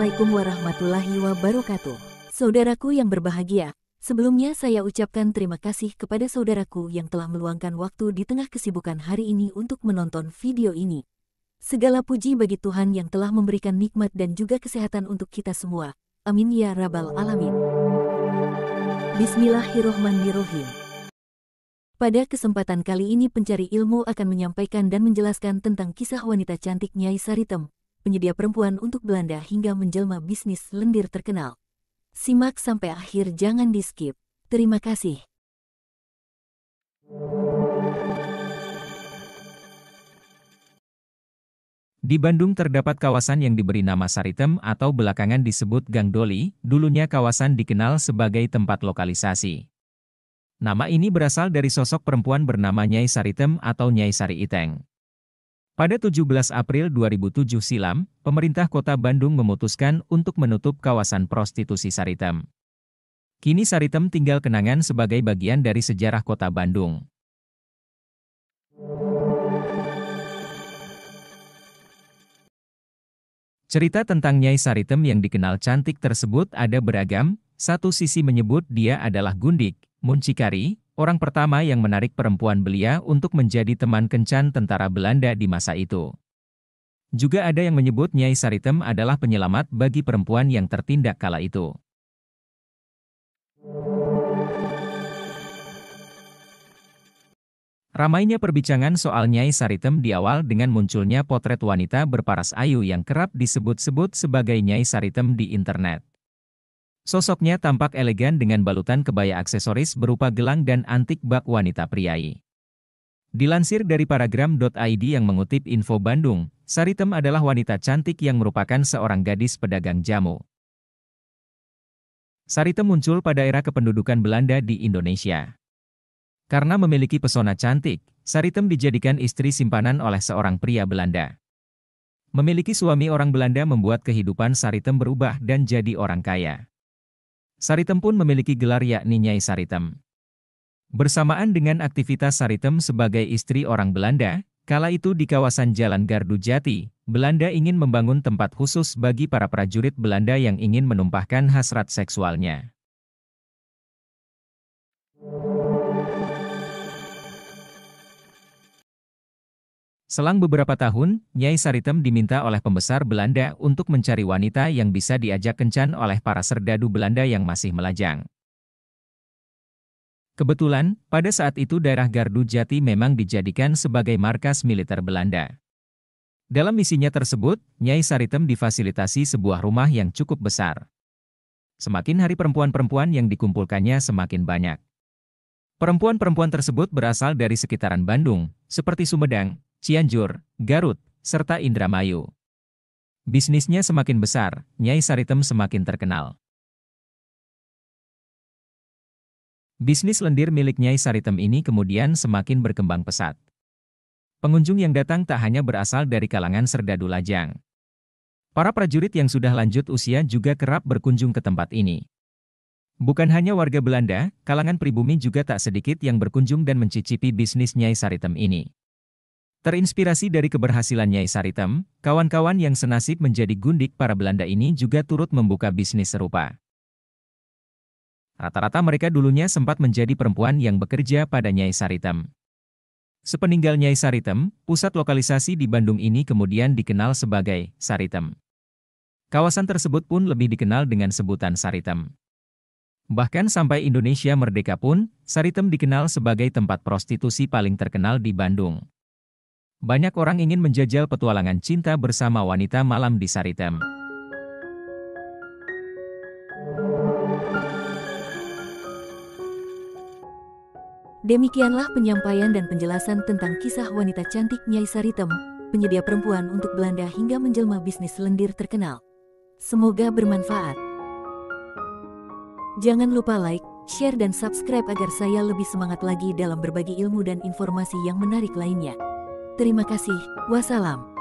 Assalamualaikum warahmatullahi wabarakatuh. Saudaraku yang berbahagia, sebelumnya saya ucapkan terima kasih kepada saudaraku yang telah meluangkan waktu di tengah kesibukan hari ini untuk menonton video ini. Segala puji bagi Tuhan yang telah memberikan nikmat dan juga kesehatan untuk kita semua. Amin ya rabbal alamin. Bismillahirrohmanirrohim. Pada kesempatan kali ini pencari ilmu akan menyampaikan dan menjelaskan tentang kisah wanita cantik Nyai Saritem, penyedia perempuan untuk Belanda hingga menjelma bisnis lendir terkenal. Simak sampai akhir, jangan di-skip. Terima kasih. Di Bandung terdapat kawasan yang diberi nama Saritem atau belakangan disebut Gang Doli. Dulunya kawasan dikenal sebagai tempat lokalisasi. Nama ini berasal dari sosok perempuan bernama Nyai Saritem atau Nyai Sari Iteng. Pada 17 April 2007 silam, pemerintah kota Bandung memutuskan untuk menutup kawasan prostitusi Saritem. Kini Saritem tinggal kenangan sebagai bagian dari sejarah kota Bandung. Cerita tentang Nyai Saritem yang dikenal cantik tersebut ada beragam. Satu sisi menyebut dia adalah gundik, muncikari, orang pertama yang menarik perempuan belia untuk menjadi teman kencan tentara Belanda di masa itu. Juga ada yang menyebut Nyai Saritem adalah penyelamat bagi perempuan yang tertindak kala itu. Ramainya perbincangan soal Nyai Saritem diawal dengan munculnya potret wanita berparas ayu yang kerap disebut-sebut sebagai Nyai Saritem di internet. Sosoknya tampak elegan dengan balutan kebaya aksesoris berupa gelang dan antik bak wanita priai. Dilansir dari paragram.id yang mengutip info Bandung, Saritem adalah wanita cantik yang merupakan seorang gadis pedagang jamu. Saritem muncul pada era kependudukan Belanda di Indonesia. Karena memiliki pesona cantik, Saritem dijadikan istri simpanan oleh seorang pria Belanda. Memiliki suami orang Belanda membuat kehidupan Saritem berubah dan jadi orang kaya. Saritem pun memiliki gelar yakni Nyai Saritem. Bersamaan dengan aktivitas Saritem sebagai istri orang Belanda, kala itu di kawasan Jalan Gardu Jati, Belanda ingin membangun tempat khusus bagi para prajurit Belanda yang ingin menumpahkan hasrat seksualnya. Selang beberapa tahun, Nyai Saritem diminta oleh pembesar Belanda untuk mencari wanita yang bisa diajak kencan oleh para serdadu Belanda yang masih melajang. Kebetulan, pada saat itu daerah Gardu Jati memang dijadikan sebagai markas militer Belanda. Dalam misinya tersebut, Nyai Saritem difasilitasi sebuah rumah yang cukup besar. Semakin hari perempuan-perempuan yang dikumpulkannya semakin banyak. Perempuan-perempuan tersebut berasal dari sekitaran Bandung, seperti Sumedang, Cianjur, Garut, serta Indramayu. Bisnisnya semakin besar, Nyai Saritem semakin terkenal. Bisnis lendir milik Nyai Saritem ini kemudian semakin berkembang pesat. Pengunjung yang datang tak hanya berasal dari kalangan serdadu lajang. Para prajurit yang sudah lanjut usia juga kerap berkunjung ke tempat ini. Bukan hanya warga Belanda, kalangan pribumi juga tak sedikit yang berkunjung dan mencicipi bisnis Nyai Saritem ini. Terinspirasi dari keberhasilan Nyai Saritem, kawan-kawan yang senasib menjadi gundik para Belanda ini juga turut membuka bisnis serupa. Rata-rata mereka dulunya sempat menjadi perempuan yang bekerja pada Nyai Saritem. Sepeninggal Nyai Saritem, pusat lokalisasi di Bandung ini kemudian dikenal sebagai Saritem. Kawasan tersebut pun lebih dikenal dengan sebutan Saritem. Bahkan sampai Indonesia merdeka pun, Saritem dikenal sebagai tempat prostitusi paling terkenal di Bandung. Banyak orang ingin menjajal petualangan cinta bersama wanita malam di Saritem. Demikianlah penyampaian dan penjelasan tentang kisah wanita cantik Nyai Saritem, penyedia perempuan untuk Belanda hingga menjelma bisnis lendir terkenal. Semoga bermanfaat. Jangan lupa like, share dan subscribe agar saya lebih semangat lagi dalam berbagi ilmu dan informasi yang menarik lainnya. Terima kasih. Wassalam.